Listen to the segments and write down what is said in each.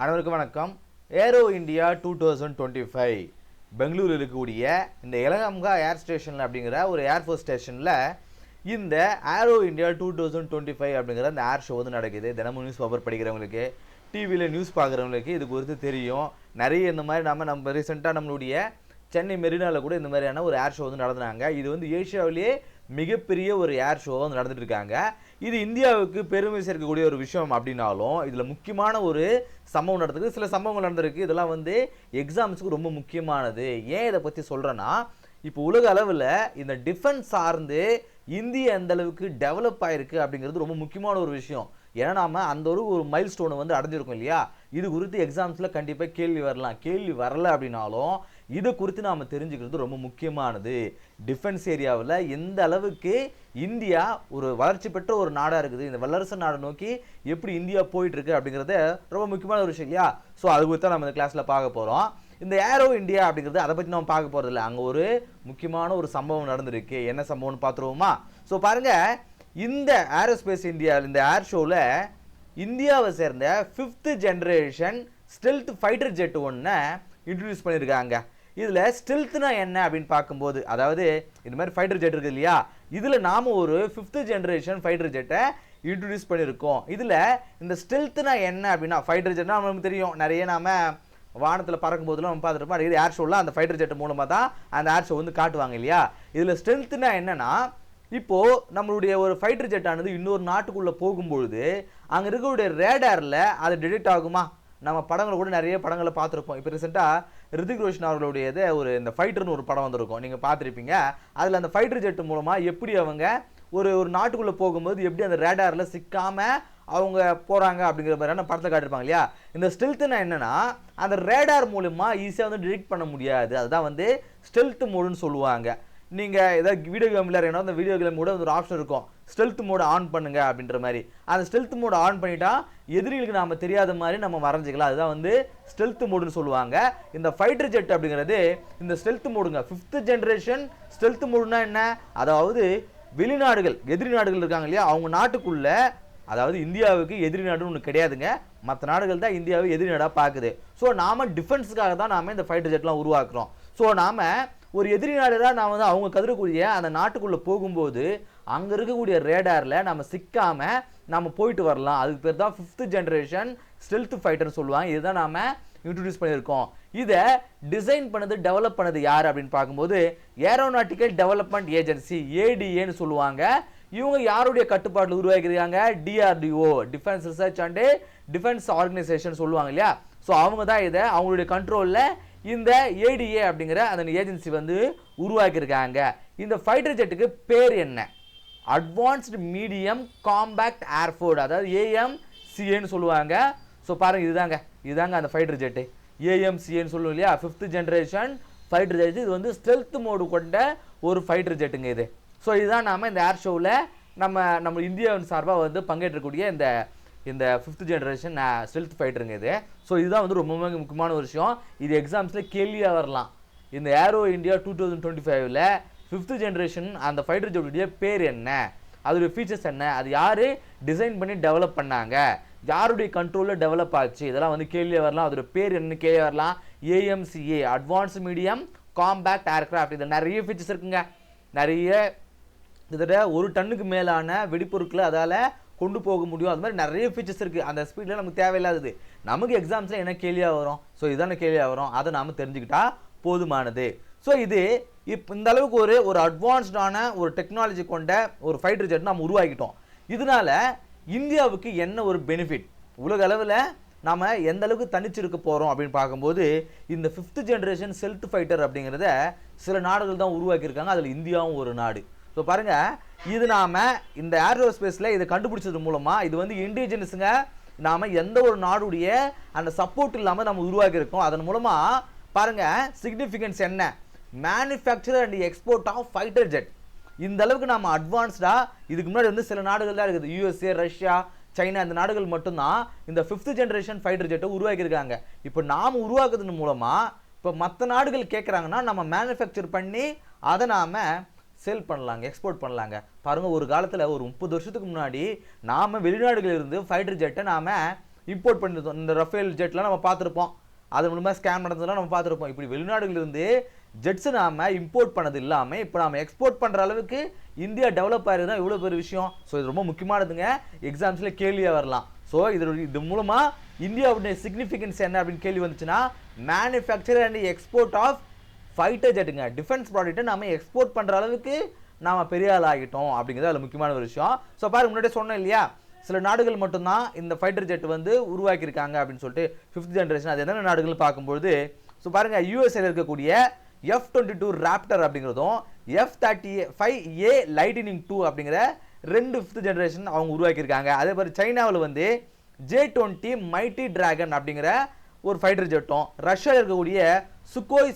அனைவருக்கும் வணக்கம். Aero India 2025 பெங்களூரில் இருக்கக்கூடிய இந்த எலகம்கா ஏர் ஸ்டேஷன் அப்படிங்கிற ஒரு ஏர்ஃபோர்ஸ் ஸ்டேஷனில் இந்த ஏரோ இந்தியா 2025 அப்படிங்கிற அந்த ஏர் ஷோ வந்து நடக்குது. தினமும் நியூஸ் பேப்பர் படிக்கிறவங்களுக்கு, டிவியில் நியூஸ் பார்க்குறவங்களுக்கு இது குறித்து தெரியும். நிறைய இந்த மாதிரி நம்ம ரீசெண்டாக நம்மளுடைய சென்னை மெரினாவில் கூட இந்த மாதிரியான ஒரு ஏர் ஷோ வந்து நடந்தாங்க. இது வந்து ஏஷியாவிலேயே மிகப்பெரிய ஒரு ஏர் ஷோ வந்து நடந்துட்டு இருக்காங்க. இது இந்தியாவுக்கு பெருமை சேர்க்கக்கூடிய ஒரு விஷயம் அப்படின்னாலும் இதில் முக்கியமான ஒரு சம்பவம் நடந்திருக்கு. சில சம்பவங்கள் நடந்திருக்கு. இதெல்லாம் வந்து எக்ஸாம்ஸுக்கு ரொம்ப முக்கியமானது. ஏன் இதை பற்றி சொல்கிறேன்னா, இப்போ உலக அளவில் இந்த டிஃபென்ஸ் சார்ந்து இந்தியா எந்த அளவுக்கு டெவலப் ஆயிருக்கு அப்படிங்கிறது ரொம்ப முக்கியமான ஒரு விஷயம். ஏன்னா நாம அந்த ஒரு மைல் ஸ்டோனை வந்து அடைஞ்சிருக்கோம் இல்லையா. இது குறித்து எக்ஸாம்ஸில் கண்டிப்பாக கேள்வி வரலாம். கேள்வி வரல அப்படின்னாலும் இது குறித்து நாம் தெரிஞ்சுக்கிறது ரொம்ப முக்கியமானது. டிஃபென்ஸ் ஏரியாவில் எந்த அளவுக்கு இந்தியா ஒரு வளர்ச்சி பெற்ற ஒரு நாடாக இருக்குது, இந்த வல்லரசு நாடை நோக்கி எப்படி இந்தியா போயிட்டு இருக்கு அப்படிங்கிறது ரொம்ப முக்கியமான ஒரு விஷயம் இல்லையா. ஸோ அது குறித்து தான் நம்ம இந்த கிளாஸில் பார்க்க போகிறோம். இந்த ஏரோ இந்தியா அப்படிங்கிறது அதை பற்றி நம்ம பார்க்க போகிறது இல்லை. அங்கே ஒரு முக்கியமான ஒரு சம்பவம் நடந்திருக்கு. என்ன சம்பவம்னு பார்த்துருவோமா? ஸோ பாருங்கள், இந்த ஏரோஸ்பேஸ் இந்தியா இந்த ஏர் ஷோவில் இந்தியாவை சேர்ந்த 5th generation stealth fighter jet ஒன்று இன்ட்ரடியூஸ் பண்ணியிருக்காங்க. இதில் ஸ்டெல்த்னா என்ன அப்படின்னு பார்க்கும்போது, அதாவது இந்த மாதிரி ஃபைட்டர் ஜெட் இருக்குது இல்லையா, இதில் நாம் ஒரு 5th ஜென்ரேஷன் ஃபைட்டர் ஜெட்டை இன்ட்ரடியூஸ் பண்ணியிருக்கோம். இதில் இந்த ஸ்டெல்த்னா என்ன அப்படின்னா, ஃபைட்டர் ஜெட்னா நமக்கு தெரியும், நிறைய நாம் வானத்தில் பறக்கும் போதெல்லாம் நம்ம பார்த்துருப்போம். நிறைய ஏர் ஷோலாம் அந்த ஃபைட்டர் ஜெட் மூலமாக தான் அந்த ஏர் ஷோ வந்து காட்டுவாங்க இல்லையா. இதில் ஸ்ட்ரென்த்னா என்னன்னா, இப்போது நம்மளுடைய ஒரு ஃபைட்டர் ஜெட் ஆனது இன்னொரு நாட்டுக்குள்ளே போகும்பொழுது அங்கே இருக்கக்கூடிய ரேடாரில் அது டிடெக்ட் ஆகுமா? நம்ம படங்களை கூட நிறைய படங்களை பார்த்துருப்போம். இப்போ ரீசெண்டாக ரித்திக் ரோஷன் அவர்களுடையது இந்த ஃபைட்டர்னு ஒரு படம் வந்திருக்கும், நீங்கள் பார்த்துருப்பீங்க. அதில் அந்த ஃபைட்டர் ஜெட் மூலமாக எப்படி அவங்க ஒரு நாட்டுக்குள்ளே போகும்போது எப்படி அந்த ரேடாரில் சிக்காமல் அவங்க போகிறாங்க அப்படிங்கிற மாதிரியான படத்தை காட்டிருப்பாங்க இல்லையா. இந்த ஸ்டெல்த்னா என்னென்னா, அந்த ரேடார் மூலமா ஈஸியாக வந்து டிடெக்ட் பண்ண முடியாது. அதுதான் வந்து ஸ்டெல்த் மோடுன்னு சொல்லுவாங்க. நீங்கள் ஏதாவது வீடியோ கேம் விளையாடுறீங்கன்னா அந்த வீடியோ கேம் கூட ஒரு ஆப்ஷன் இருக்கும், ஸ்டெல்த் மோடு ஆன் பண்ணுங்க அப்படின்ற மாதிரி. அந்த ஸ்டெல்த் மோடு ஆன் பண்ணிட்டா எதிரிகளுக்கு நாம தெரியாத மாதிரி நம்ம வரைஞ்சிக்கலாம். அதுதான் வந்து ஸ்டெல்த் மோடுன்னு சொல்லுவாங்க. இந்த ஃபைட்டர் ஜெட் அப்படிங்கிறது இந்த ஸ்டெல்த் மோடுங்க. 5th ஜென்ரேஷன் ஸ்டெல்த் மோடுனா என்ன? அதாவது வெளிநாடுகள், எதிரி நாடுகள் இருக்காங்க இல்லையா, அவங்க நாட்டுக்குள்ள, அதாவது இந்தியாவுக்கு எதிரி நாடுன்னு ஒன்று கிடையாதுங்க. மற்ற நாடுகள் தான் இந்தியாவை எதிரி நாடாக பார்க்குது. ஸோ நாம் டிஃபென்ஸுக்காக தான் நாம் இந்த ஃபைட்டர் ஜெட்லாம் உருவாக்குறோம். ஸோ நாம் ஒரு எதிரி நாடுதான் நான் வந்து அவங்க கதிரக்கூடிய அந்த நாட்டுக்குள்ளே போகும்போது அங்கே இருக்கக்கூடிய ரேடாரில் நம்ம சிக்காமல் நம்ம போயிட்டு வரலாம். அதுக்கு பேர் தான் 5th ஜென்ரேஷன் ஸ்டெல்த் ஃபைட்டர்னு சொல்லுவாங்க. இதுதான் நாம் இன்ட்ரடியூஸ் பண்ணியிருக்கோம். இதை டிசைன் பண்ணது, டெவலப் பண்ணது யார் அப்படின்னு பார்க்கும்போது ஏரோநாட்டிக்கல் டெவலப்மெண்ட் ஏஜென்சி, ஏடிஏன்னு சொல்லுவாங்க. இவங்க யாருடைய கட்டுப்பாட்டில் உருவாக்கியிருக்காங்க? DRDO, defence research and defence organisation சொல்லுவாங்க இல்லையா. ஸோ அவங்க தான் இதை அவங்களுடைய கண்ட்ரோலில் இந்த ஏடிஏ அப்படிங்கிற அந்த ஏஜென்சி வந்து உருவாக்கியிருக்காங்க. இந்த ஃபைட்டர் ஜெட்டுக்கு பேர் என்ன? அட்வான்ஸ்டு மீடியம் காம்பேக்ட் ஏர்ஃபோர்ஸ், அதாவது ஏஎம்சிஏன்னு சொல்லுவாங்க. ஸோ பாருங்கள், இதுதாங்க அந்த ஃபைட்டர் ஜெட்டு, ஏஎம்சிஏன்னு சொல்லுவோம் இல்லையா, 5th ஜென்ரேஷன் ஃபைட்டர் ஜெட். இது வந்து ஸ்டெல்த் மோடு கொண்ட ஒரு ஃபைட்டர் ஜெட்டுங்க இது. ஸோ இதுதான் நாம் இந்த ஏர் ஷோவில் நம்ம இந்தியாவின் சார்பாக வந்து பங்கேற்றக்கூடிய இந்த 5th ஜென்ரேஷன் ஸ்டெல்த் ஃபைட்டருங்க இது. ஸோ இதுதான் வந்து ரொம்ப முக்கியமான ஒரு விஷயம். இது எக்ஸாம்ஸில் கேள்வியாக வரலாம். இந்த ஏரோ இந்தியா 2025ல் 5th ஜென்ரேஷன் அந்த ஃபைட்டர் ஜெட்டுடைய பேர் என்ன, அதோடைய ஃபீச்சர்ஸ் என்ன, அது யார் டிசைன் பண்ணி டெவலப் பண்ணாங்க, யாருடைய கண்ட்ரோலில் டெவலப் ஆச்சு, இதெல்லாம் வந்து கேள்வியாக வரலாம். அதோட பேர் என்ன கேள்வியாக வரலாம். AMCA, advance medium compact aircraft. இதில் நிறைய ஃபீச்சர்ஸ் இருக்குங்க. நிறைய கிட்டத்தட்ட 1 டன்னுக்கு மேலான வெடிப்பொருட்களை அதால் கொண்டு போக முடியும். அது மாதிரி நிறைய ஃபீச்சர்ஸ் இருக்குது. அந்த ஸ்பீடில் நமக்கு தேவையில்லாதது. நமக்கு எக்ஸாம்ஸில் என்ன கேள்வியாக வரும்? ஸோ இதான கேள்வியாக வரும். அதை நாம் தெரிஞ்சுக்கிட்டா போதுமானது. ஸோ இது இந்த அளவுக்கு ஒரு அட்வான்ஸ்டான ஒரு டெக்னாலஜி கொண்ட ஒரு ஃபைட்டர் ஜெட் நாம் உருவாக்கிட்டோம். இதனால இந்தியாவுக்கு என்ன ஒரு பெனிஃபிட், உலக அளவில் நாம் எந்த அளவுக்கு தனிச்சிருக்க போகிறோம் அப்படின்னு பார்க்கும்போது, இந்த 5th ஜென்ரேஷன் ஸ்டெல்த் ஃபைட்டர் அப்படிங்கிறத சில நாடுகள் தான் உருவாக்கியிருக்காங்க. அதில் இந்தியாவும் ஒரு நாடு. ஸோ பாருங்கள், இது நாம் இந்த ஏரோஸ்பேஸில் இதை கண்டுபிடிச்சது மூலமாக இது வந்து இண்டிஜினஸுங்க. நாம் எந்த ஒரு நாடுடைய அந்த சப்போர்ட் இல்லாமல் நம்ம உருவாக்கியிருக்கோம். அதன் மூலமாக பாருங்கள் சிக்னிஃபிகன்ஸ் என்ன, manufacture and export of fighter jet. இந்த அளவுக்கு நாம் அட்வான்ஸ்டாக, இதுக்கு முன்னாடி வந்து சில நாடுகள் தான் இருக்குது, யூஎஸ்ஏ, ரஷ்யா, சைனா, இந்த நாடுகள் மட்டும்தான் இந்த 5th ஜென்ரேஷன் ஃபைட்டர் ஜெட்டை உருவாக்கியிருக்காங்க. இப்போ நாம் உருவாக்குறது மூலமாக இப்போ மற்ற நாடுகள் கேட்குறாங்கன்னா நம்ம மேனுஃபேக்சர் பண்ணி அதை நாம் சேல் பண்ணலாங்க, எக்ஸ்போர்ட் பண்ணலாங்க. பாருங்கள், ஒரு காலத்தில் ஒரு 30 வருஷத்துக்கு முன்னாடி நாம் வெளிநாடுகளிலிருந்து ஃபைட்டர் ஜெட்டை நாம் இம்போர்ட் பண்ணிருந்தோம். இந்த ரஃபேல் ஜெட்லாம் நம்ம பார்த்துருப்போம், அது மூலமாக ஸ்கேம் நடந்ததெல்லாம் நம்ம பார்த்துருப்போம். இப்படி வெளிநாடுகளிலிருந்து ஜெட்ஸ் நாம இம்போர்ட் பண்ணது இல்லாமல் இப்போ நாம எக்ஸ்போர்ட் பண்ணுற அளவுக்கு இந்தியா டெவலப் ஆயிருந்தா இவ்வளோ பெரிய விஷயம். ஸோ இது ரொம்ப முக்கியமானதுங்க, எக்ஸாம்ஸில் கேள்வியாக வரலாம். ஸோ இது மூலமாக இந்தியாவுடைய சிக்னிஃபிகன்ஸ் என்ன அப்படின்னு கேள்வி வந்துச்சுன்னா, manufacture and export of fighter ஜெட்டுங்க, டிஃபென்ஸ் ப்ராடக்ட்டை நம்ம எக்ஸ்போர்ட் பண்ணுற அளவுக்கு நாம் பெரிய ஆள் ஆகிட்டோம் அப்படிங்கிறது அதில் முக்கியமான ஒரு விஷயம். ஸோ பாருங்க, முன்னாடியே சொன்னேன் இல்லையா, சில நாடுகள் மட்டும்தான் இந்த ஃபைட்டர் ஜெட் வந்து உருவாக்கியிருக்காங்க அப்படின்னு சொல்லிட்டு 5th ஜென்ரேஷன். அது என்னென்ன நாடுகள் பார்க்கும்போது, ஸோ பாருங்க, யூஎஸ்ஏல இருக்கக்கூடிய F-22 ராப்டர் அப்படிங்கிறதும் F-35A லைட்னிங் 2 அப்படிங்கிற 2 5th ஜென்ரேஷன் அவங்க உருவாக்கியிருக்காங்க. அதே மாதிரி சைனாவில் வந்து J-20 மைட்டி டிராகன் அப்படிங்கிற ஒரு ஃபைட்டர் ஜெட்டும், ரஷ்யாவில் இருக்கக்கூடிய சுகோய்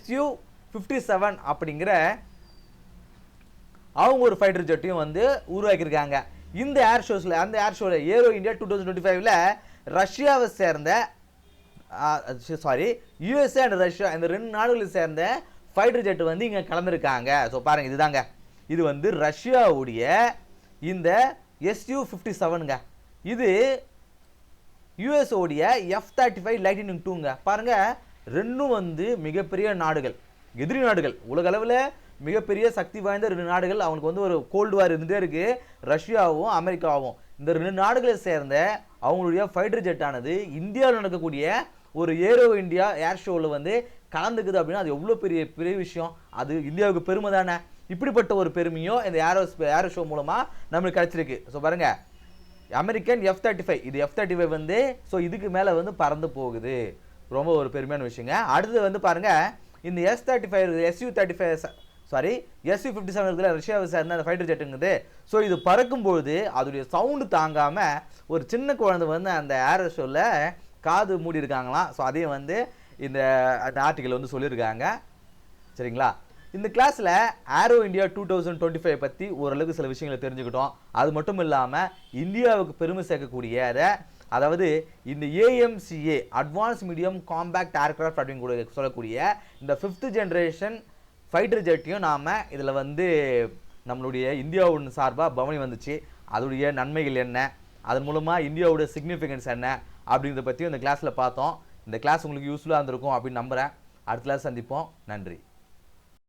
Su-57 அப்படிங்கிற அவங்க ஒரு ஃபைட்டர் ஜெட்டையும் வந்து உருவாக்கியிருக்காங்க. இந்த ஏர் ஷோஸில், அந்த ஏர் ஷோவில் ஏரோ இந்தியா 2025ல் ரஷ்யாவை சேர்ந்த யூஎஸ்ஏ அண்ட் ரஷ்யா இந்த 2 நாடுகளை சேர்ந்த ஃபைட்டர் ஜெட் வந்து இங்கே கலந்துருக்காங்க. ஸோ பாருங்க, இதுதாங்க, இது வந்து ரஷ்யாவுடைய இந்த Su-57ங்க, இது யூஎஸ்ஓடைய F-35 லைட்னிங் 2ங்க. பாருங்க, ரெண்டும் வந்து மிகப்பெரிய நாடுகள், எதிரி நாடுகள், உலக அளவில் மிகப்பெரிய சக்தி வாய்ந்த 2 நாடுகள். அவங்களுக்கு வந்து ஒரு கோல்டு வார் இருந்துகிட்டே இருக்கு, ரஷ்யாவும் அமெரிக்காவும். இந்த 2 நாடுகளை சேர்ந்த அவங்களுடைய ஃபைட்டர் ஜெட் ஆனது இந்தியாவில் நடக்கக்கூடிய ஒரு ஏரோ இந்தியா ஏர் ஷோவில் வந்து கலந்துக்குது அப்படின்னா அது எவ்வளோ பெரிய விஷயம். அது இந்தியாவுக்கு பெருமை தானே. இப்படிப்பட்ட ஒரு பெருமையும் இந்த ஏரோ ஷோ மூலமாக நம்மளுக்கு கிடைச்சிருக்கு. ஸோ பாருங்க, அமெரிக்கன் F-35, இது F-35 வந்து ஸோ இதுக்கு மேலே வந்து பறந்து போகுது, ரொம்ப ஒரு பெருமையான விஷயங்க. அடுத்தது வந்து பாருங்க, இந்த Su-57 இருக்கிற ரஷ்யாவை சேர்ந்த அந்த ஃபைட்டர் ஜெட்டுங்குது. ஸோ இது பறக்கும்போது அதோடைய சவுண்டு தாங்காமல் ஒரு சின்ன குழந்தை வந்து அந்த ஏர் ஷோவில் காது மூடி இருக்காங்களாம். ஸோ அதையும் வந்து இந்த ஆர்டிக்கல் வந்து சொல்லியிருக்காங்க. சரிங்களா, இந்த கிளாஸில் ஏரோ இந்தியா 2025 பற்றி ஓரளவுக்கு சில விஷயங்களை தெரிஞ்சுக்கிட்டோம். அது மட்டும் இல்லாமல் இந்தியாவுக்கு பெருமை சேர்க்கக்கூடிய அதாவது இந்த AMCA advance medium compact aircraft அப்படின்னு சொல்லக்கூடிய இந்த 5th ஜென்ரேஷன் ஃபைட்டர் ஜெட்டையும் நாம் இதில் வந்து நம்மளுடைய இந்தியாவின் சார்பாக பவனி வந்துச்சு. அதோடைய நன்மைகள் என்ன, அதன் மூலமாக இந்தியாவோட சிக்னிஃபிகன்ஸ் என்ன அப்படிங்கிறத பற்றியும் இந்த கிளாஸில் பார்த்தோம். இந்த கிளாஸ் உங்களுக்கு யூஸ்ஃபுல்லாக இருந்திருக்கும் அப்படின்னு நம்புகிறேன். அடுத்த கிளாஸ் சந்திப்போம். நன்றி.